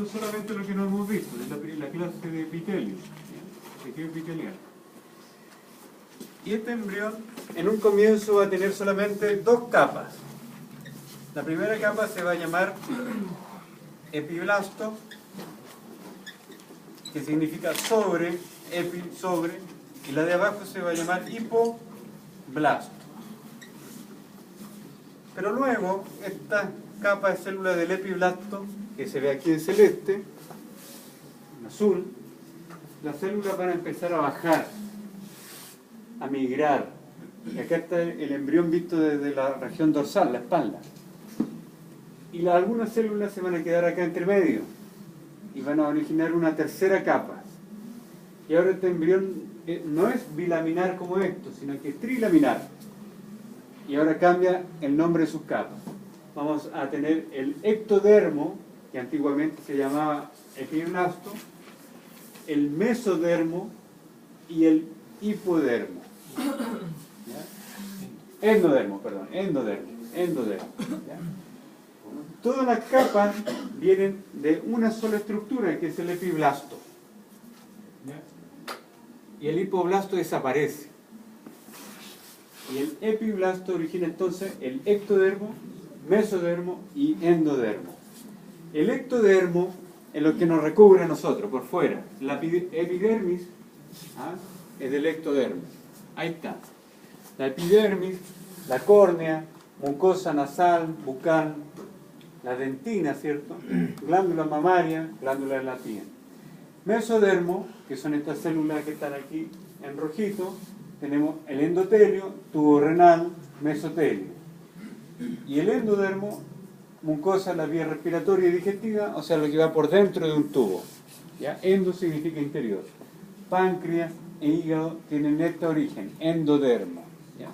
es solamente lo que no hemos visto, es la clase de epitelio, tejido epitelial. Y este embrión en un comienzo va a tener solamente dos capas. La primera capa se va a llamar epiblasto, que significa sobre, epi, sobre, y la de abajo se va a llamar hipoblasto. Pero luego, esta capa de célula del epiblasto, que se ve aquí en celeste, en azul, las células van a empezar a bajar, a migrar. Y acá está el embrión visto desde la región dorsal, la espalda. Y algunas células se van a quedar acá entre medio y van a originar una tercera capa. Y ahora este embrión no es bilaminar como esto, sino que es trilaminar. Y ahora cambia el nombre de sus capas. Vamos a tener el ectodermo, que antiguamente se llamaba epiblasto, el mesodermo y el hipodermo. ¿Ya? Endodermo, perdón, endodermo. ¿Ya? Todas las capas vienen de una sola estructura, que es el epiblasto. ¿Ya? Y el hipoblasto desaparece. Y el epiblasto origina entonces el ectodermo, mesodermo y endodermo. El ectodermo es lo que nos recubre a nosotros, por fuera. La epidermis es del ectodermo. Ahí está. La epidermis, la córnea, mucosa nasal, bucal, la dentina, ¿cierto? Glándula mamaria, glándula de la piel. Mesodermo, que son estas células que están aquí en rojito, tenemos el endotelio, tubo renal, mesotelio. Y el endodermo, mucosa, la vía respiratoria y digestiva, o sea, lo que va por dentro de un tubo. ¿Ya? Endo significa interior. Páncreas e hígado tienen este origen, endodermo. ¿Ya?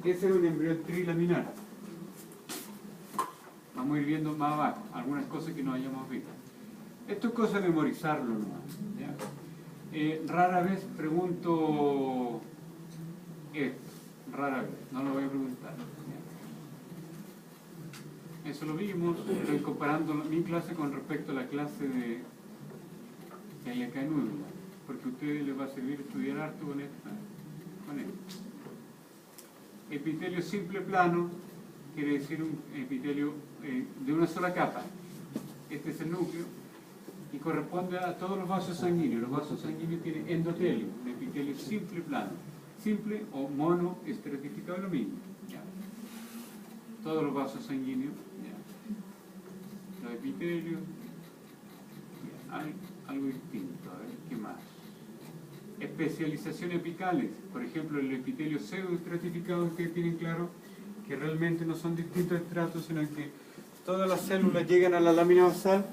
Ese es un embrión trilaminar. Vamos a ir viendo más abajo algunas cosas que no hayamos visto. Esto es cosa de memorizarlo nomás. ¿Ya? Rara vez pregunto esto, rara vez, no lo voy a preguntar. ¿Ya? Eso lo vimos, estoy comparando mi clase con respecto a la clase que hay acá en Úbila, porque a ustedes les va a servir estudiar harto con esto. Epitelio simple plano quiere decir un epitelio de una sola capa. Este es el núcleo y corresponde a todos los vasos sanguíneos. Los vasos sanguíneos tienen endotelio, un epitelio simple plano. Simple o mono estratificado es lo mismo. ¿Ya? Todos los vasos sanguíneos. ¿Ya? Los epitelios. ¿Ya? Hay algo distinto. A ver, ¿qué más? Especialización apicales. Por ejemplo, el epitelio pseudoestratificado, ustedes tienen claro que realmente no son distintos estratos, sino que todas las células llegan a la lámina basal,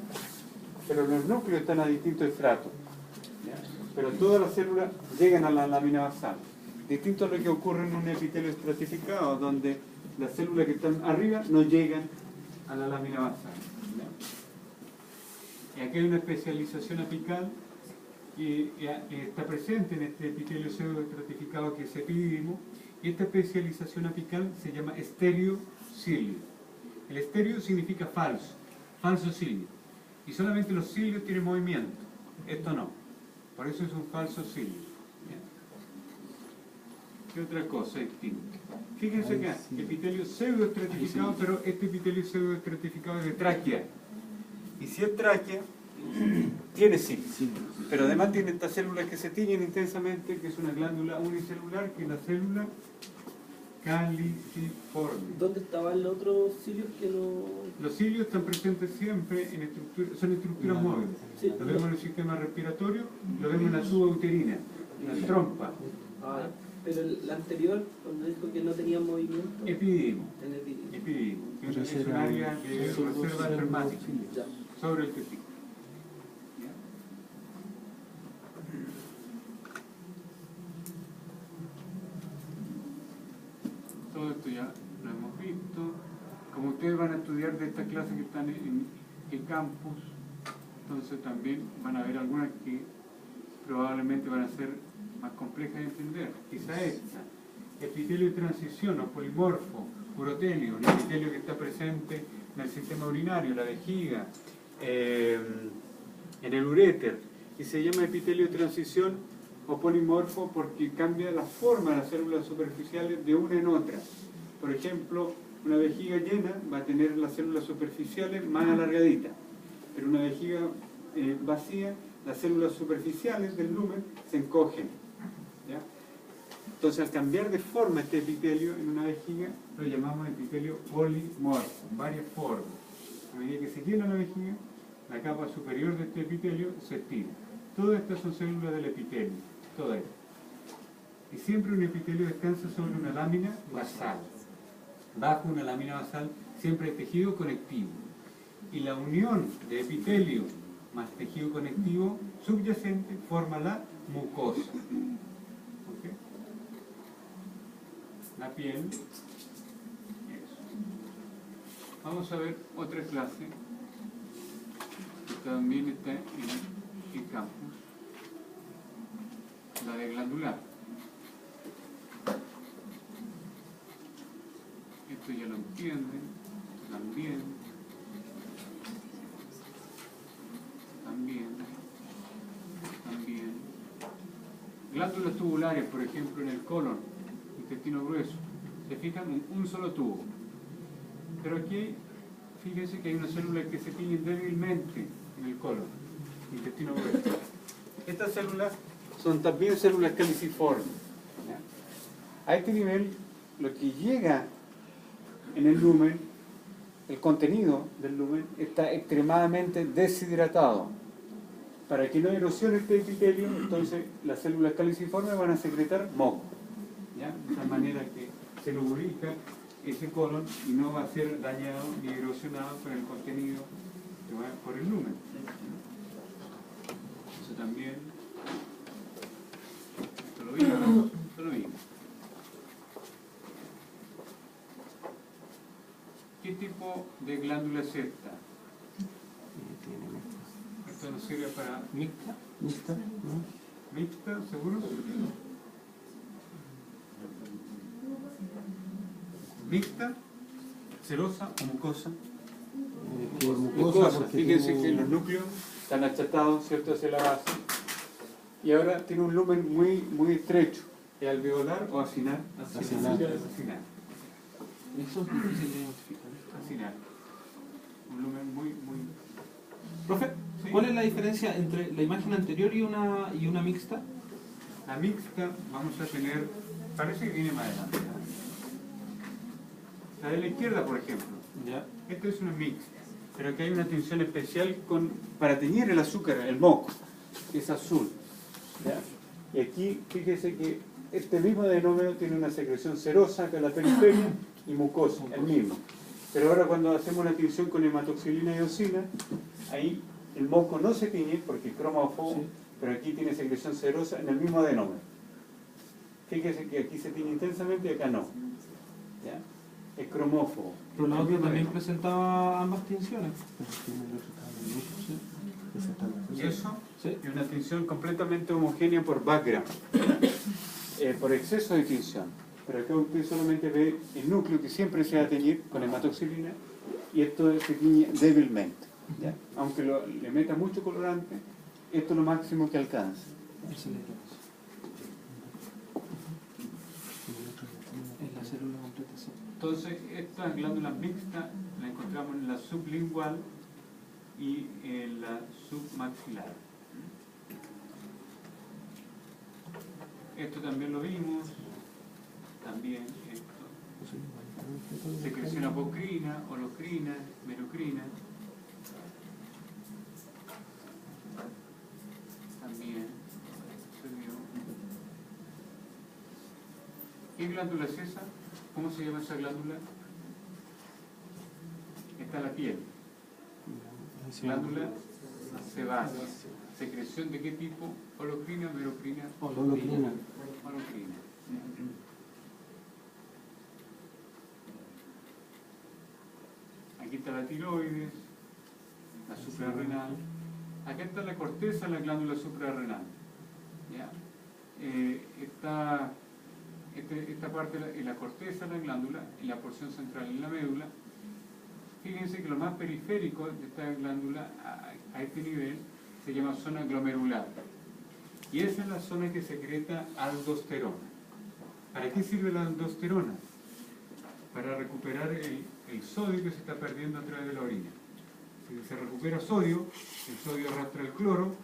pero los núcleos están a distintos estratos. ¿Ya? Pero todas las células llegan a la lámina basal. Distinto a lo que ocurre en un epitelio estratificado, donde las células que están arriba no llegan a la lámina basal. ¿Ya? Y aquí hay una especialización apical que está presente en este epitelio pseudoestratificado que es epidídimo, y esta especialización apical se llama estereocilio. El estéreo significa falso, falso cilio. Y solamente los cilios tienen movimiento, esto no. Por eso es un falso cilio. ¿Qué otra cosa distinta? Fíjense acá, epitelio pseudoestratificado, pero este epitelio pseudoestratificado es de tráquea. Y si es tráquea, tiene cilios. Pero además tiene estas células que se tiñen intensamente, que es una glándula unicelular, que es la célula caliciforme. ¿Dónde estaban los otros cilios que no...? Los cilios están presentes siempre en estructuras, son estructuras móviles. Sí. Lo vemos en el sistema respiratorio, lo vemos en la tuba uterina, en la trompa. Ah, pero el anterior, cuando dijo que no tenía movimiento... Epididimo. El epididimo. Epididimo, que es un área de reserva espermática sobre el testículo. Todo esto ya lo hemos visto. Como ustedes van a estudiar de estas clases que están en el campus, entonces también van a ver algunas que probablemente van a ser más complejas de entender. Quizá esta, epitelio de transición o polimorfo, urotelio, un epitelio que está presente en el sistema urinario, la vejiga, en el uréter, y se llama epitelio de transición o polimorfo porque cambia la forma de las células superficiales de una en otra. Por ejemplo, una vejiga llena va a tener las células superficiales más alargaditas, pero una vejiga vacía, las células superficiales del lumen se encogen, ¿ya? Entonces, al cambiar de forma este epitelio en una vejiga, lo llamamos epitelio polimorfo, varias formas. A medida que se llena la vejiga, la capa superior de este epitelio se estira. Todas estas son células del epitelio, todas estas. Y siempre un epitelio descansa sobre una lámina basal. Bajo una lámina basal siempre hay tejido conectivo. Y la unión de epitelio más tejido conectivo subyacente forma la mucosa. ¿Ok? La piel. Eso. Vamos a ver otra clase que también está en campus, la de glandular. Esto ya lo entienden, también. Glándulas tubulares, por ejemplo, en el colon, intestino grueso, se fijan un solo tubo. Pero aquí, fíjense que hay una célula que se tiñe débilmente en el colon, intestino grueso. Estas células son también células caliciformes, ¿ya? A este nivel, lo que llega en el lumen, el contenido del lumen, está extremadamente deshidratado. Para que no erosione este epitelio, entonces las células caliciformes van a secretar moco, ¿ya? De tal manera que se lubrica ese colon y no va a ser dañado ni erosionado por el contenido que va por el lumen. Eso también, esto lo vimos, esto lo vimos. ¿Qué tipo de glándula es esta? Esto nos sirve para mixta. ¿Mixta? ¿Mixta? ¿Seguros? ¿Mixta? ¿Serosa o mucosa? Mucosa. Fíjense que los núcleos están achatados, ¿cierto?, hacia la base. Y ahora tiene un lumen muy estrecho. ¿Es alveolar o acinar? Acinar. Eso es difícil de identificar. Acinar. Un lumen muy... Profe, ¿sí? ¿Cuál es la diferencia entre la imagen anterior y una mixta? La mixta vamos a tener, parece que viene más adelante. La de la izquierda, por ejemplo. ¿Ya? Esta es una mixta, pero aquí hay una tinción especial para teñir el azúcar, el moco, que es azul. ¿Ya? Y aquí, fíjese que este mismo adenómero tiene una secreción serosa acá en la periferia y mucosa, el mismo. Pero ahora cuando hacemos una tinción con hematoxilina y eosina, ahí el moco no se tiñe porque croma a fuego, sí, pero aquí tiene secreción serosa en el mismo adenómero. Fíjese que aquí se tiñe intensamente y acá no. ¿Ya? Es cromófobo. Pero la otra también presentaba ambas tinciones. ¿Y eso? Sí. Es una tinción completamente homogénea por background, por exceso de tinción. Pero acá usted solamente ve el núcleo que siempre se va a teñir con hematoxilina y esto se tiñe débilmente. ¿Ya? Aunque le meta mucho colorante, esto es lo máximo que alcanza. Entonces, estas glándulas mixtas las encontramos en la sublingual y en la submaxilar. Esto también lo vimos. También esto. Secreción apocrina, holocrina, merocrina. También se vio. ¿Qué glándula es esa? ¿Cómo se llama esa glándula? Está la piel. Glándula sebácea. ¿Secreción de qué tipo? ¿Holocrina, merocrina? Holocrina. Aquí está la tiroides, la suprarrenal. Acá está la corteza, la glándula suprarrenal. ¿Ya? Esta parte es la corteza, la glándula, y la porción central en la médula. fíjense que lo más periférico de esta glándula a este nivel se llama zona glomerular. Y esa es la zona que secreta aldosterona. ¿Para qué sirve la aldosterona? Para recuperar el sodio que se está perdiendo a través de la orina. Si se recupera sodio, el sodio arrastra el cloro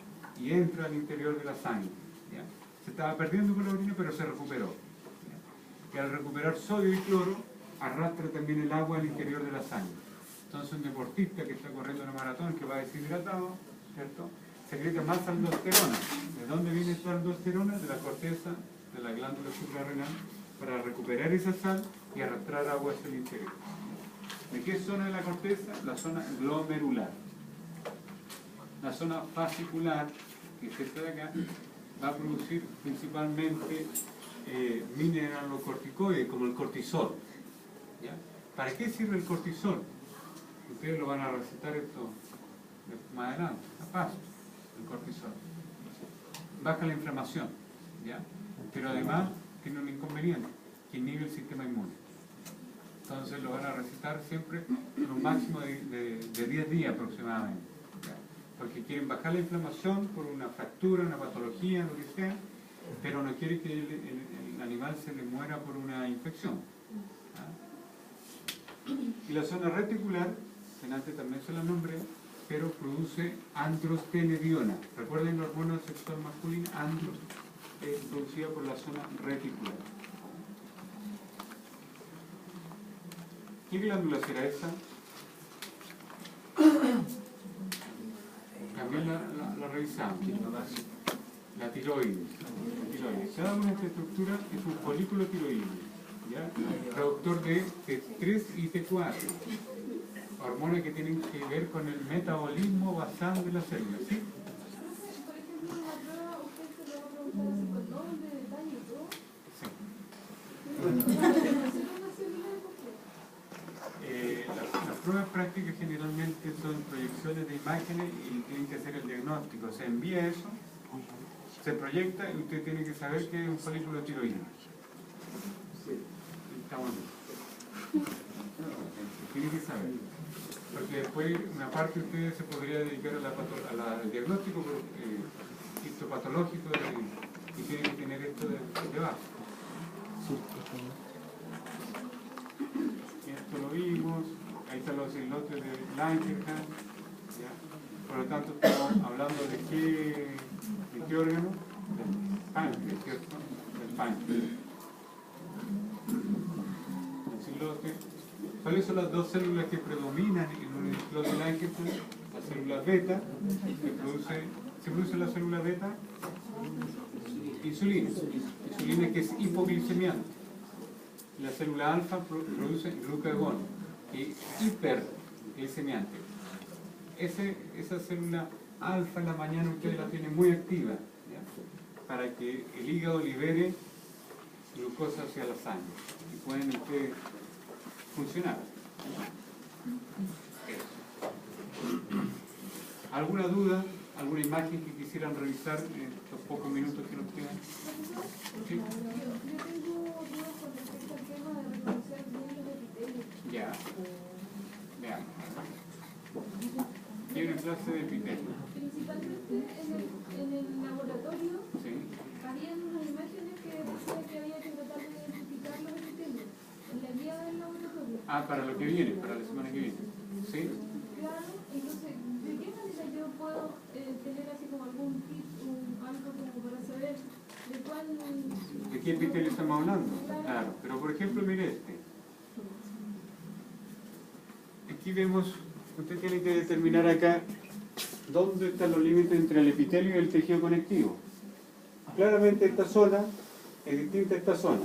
y entra al interior de la sangre. ¿Ya? Se estaba perdiendo con la orina, pero se recuperó. ¿Ya? Y al recuperar sodio y cloro, arrastra también el agua al interior de la sangre. Entonces un deportista que está corriendo una maratón, que va deshidratado, ¿cierto?, secreta más aldosterona. ¿De dónde viene esta aldosterona? De la corteza de la glándula suprarrenal, para recuperar esa sal y arrastrar agua hacia el interior. ¿De qué zona de la corteza? La zona glomerular. La zona fascicular, que es esta de acá, va a producir principalmente mineralocorticoides, como el cortisol. ¿Ya? ¿Para qué sirve el cortisol? Ustedes lo van a recetar esto más adelante, a paso, el cortisol. Baja la inflamación, ¿ya? Pero además tiene un inconveniente, que inhibe el sistema inmune. Entonces lo van a recetar siempre en un máximo de 10 días aproximadamente, ¿ya? Porque quieren bajar la inflamación por una fractura, una patología, lo que sea, pero no quiere que el animal se le muera por una infección. ¿Ya? Y la zona reticular, que antes también se la nombré, pero produce androstenediona. ¿Recuerden la hormona sexual masculina? Andros, es producida por la zona reticular. ¿Qué glándula será esa? También la revisamos. La tiroides. Cada una de estas estructuras es un folículo tiroideo, ¿ya? Productor de T3 y T4. Hormonas que tienen que ver con el metabolismo basal de la célula, ¿sí? Por ejemplo, en la prueba usted se lo va a preguntar así con nombre, detalle y todo. Sí. Las pruebas prácticas generalmente son proyecciones de imágenes y tienen que hacer el diagnóstico. Se envía eso, se proyecta y usted tiene que saber que es un folículo tiroideo. Está bueno. Tiene que saber. Porque después, una parte de ustedes se podría dedicar al diagnóstico histopatológico y tienen que tener esto debajo. Esto lo vimos, ahí están los islotes de Langerhans, ¿ya? Por lo tanto estamos hablando de qué órgano, del páncreas, ¿cierto? Del páncreas. Los islotes. ¿Cuáles son las dos células que predominan en un islote de Langerhans? La célula beta, ¿se produce la célula beta? Insulina. Insulina que es hipoglicemiante. La célula alfa produce glucagón, que es hiperglicemiante. Esa célula alfa en la mañana ustedes la tienen muy activa, ¿ya? Para que el hígado libere glucosa hacia la sangre y pueden ustedes funcionar. ¿Alguna duda? ¿Alguna imagen que quisieran revisar en estos pocos minutos que nos quedan? ¿Sí? Yo tengo dudas con respecto al tema de reconocer bien los epitelios. Ya. Veamos. ¿Tiene clase de epitelio? Principalmente en el laboratorio Sí. habían unas imágenes que decían que había que tratar de identificar los epitelios. En la guía del laboratorio. Ah, para lo que viene, para la semana que viene. ¿Sí? Claro, entonces, ¿de qué manera yo puedo tener así como algún tip, algo como para saber de cuál... ¿De qué epitelio estamos hablando? Claro, pero por ejemplo, mire este. Aquí vemos, usted tiene que determinar acá dónde están los límites entre el epitelio y el tejido conectivo. Claramente esta zona es distinta a esta zona.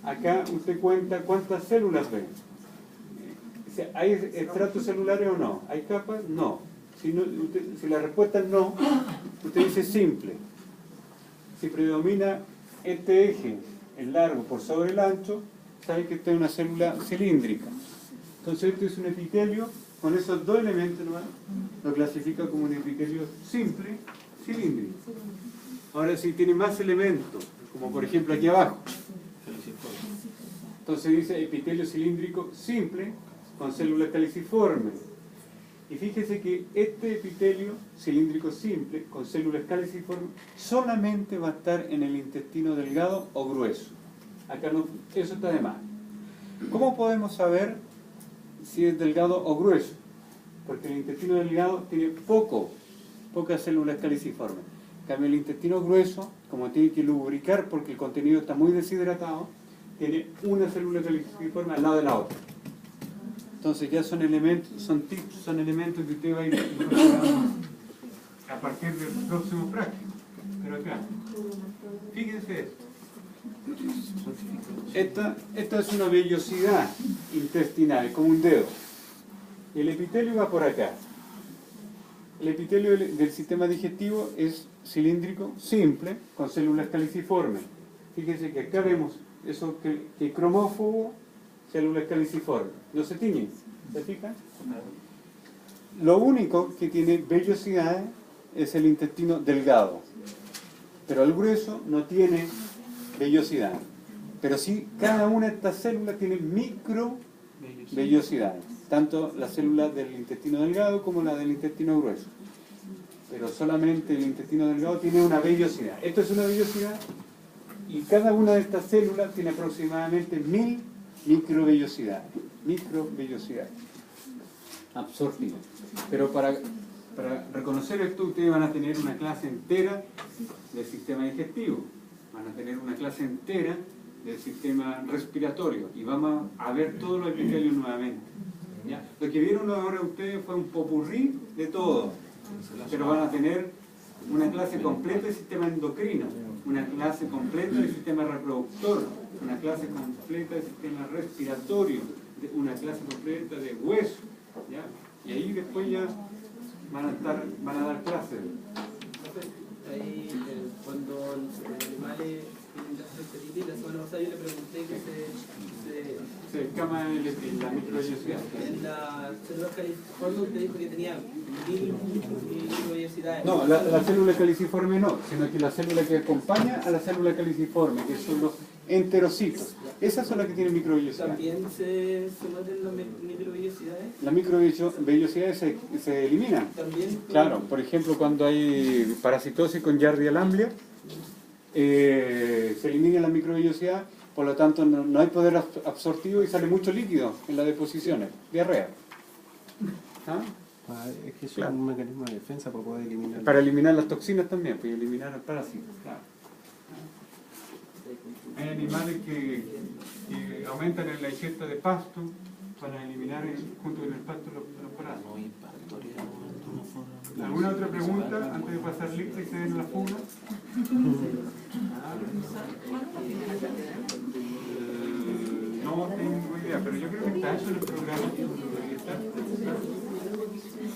Acá usted cuenta cuántas células ve. ¿Hay estratos celulares o no? ¿Hay capas? No. Si la respuesta es no, usted dice simple. Si predomina este eje, el largo por sobre el ancho, sabe que esta es una célula cilíndrica. Entonces este es un epitelio, con esos dos elementos nomás, lo clasifica como un epitelio simple, cilíndrico. Ahora si tiene más elementos, como por ejemplo aquí abajo, entonces dice epitelio cilíndrico simple, con células caliciformes. Y fíjese que este epitelio cilíndrico simple, con células caliciformes, solamente va a estar en el intestino delgado o grueso. Acá no, eso está de más. ¿Cómo podemos saber si es delgado o grueso? Porque el intestino delgado tiene pocas células caliciformes. En cambio, el intestino grueso, como tiene que lubricar porque el contenido está muy deshidratado, tiene una célula caliciforme al lado de la otra. Entonces ya son elementos, son tips, son elementos que usted va a ir incorporando a partir del próximo práctico. Pero acá, fíjense esto. Esta es una vellosidad intestinal, es como un dedo. El epitelio va por acá. El epitelio del sistema digestivo es cilíndrico, simple, con células caliciformes. Fíjense que acá vemos eso que cromófobo, células caliciformes. No se tiñen, ¿se fijan? Lo único que tiene vellosidades es el intestino delgado, pero el grueso no tiene vellosidad. Pero sí, cada una de estas células tiene micro vellosidades, tanto las células del intestino delgado como la del intestino grueso. Pero solamente el intestino delgado tiene una vellosidad. Esto es una vellosidad y cada una de estas células tiene aproximadamente 1000 microvellosidades absortivas. Pero para reconocer esto ustedes van a tener una clase entera del sistema digestivo, van a tener una clase entera del sistema respiratorio y vamos a ver todos los epitelios nuevamente. ¿Ya? Lo que vieron ahora ustedes fue un popurrí de todo, pero van a tener una clase completa del sistema endocrino, una clase completa del sistema reproductor, una clase completa del sistema respiratorio, una clase completa de hueso, ¿ya? Y ahí después ya van a dar clases. Ahí, cuando los animales tienen gastroenteritis, la semana pasada yo le pregunté que se escama en la microvellosidad. en la célula caliciforme usted dijo que tenía 1000 microvellosidades. No, la célula caliciforme no, sino que la célula que acompaña a la célula caliciforme, que son los enterocitos. Esas son las que tienen microvellosidades. ¿También se notan las microvellosidades? Las microvellosidades se eliminan. También. Claro, por ejemplo, cuando hay parasitosis con Giardia lamblia, se elimina la microvellosidad, por lo tanto no hay poder absortivo y sale mucho líquido en las deposiciones, diarrea. ¿Ah? Es que eso es un mecanismo de defensa para poder eliminar. Para eliminar las toxinas también, para eliminar el parásito. Claro. Hay animales que aumentan en la ingesta de pasto para eliminar junto con el pasto los parásitos. ¿Alguna otra pregunta antes de pasar lista y se den la fuga? No tengo idea, pero yo creo que está eso en el programa. Debería estar.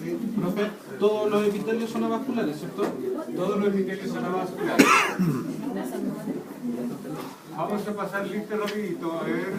Sí. Profe, todos los epitelios son avasculares, ¿cierto? Todos los epitelios son avasculares. Vamos a pasar lista rapidito, a ver.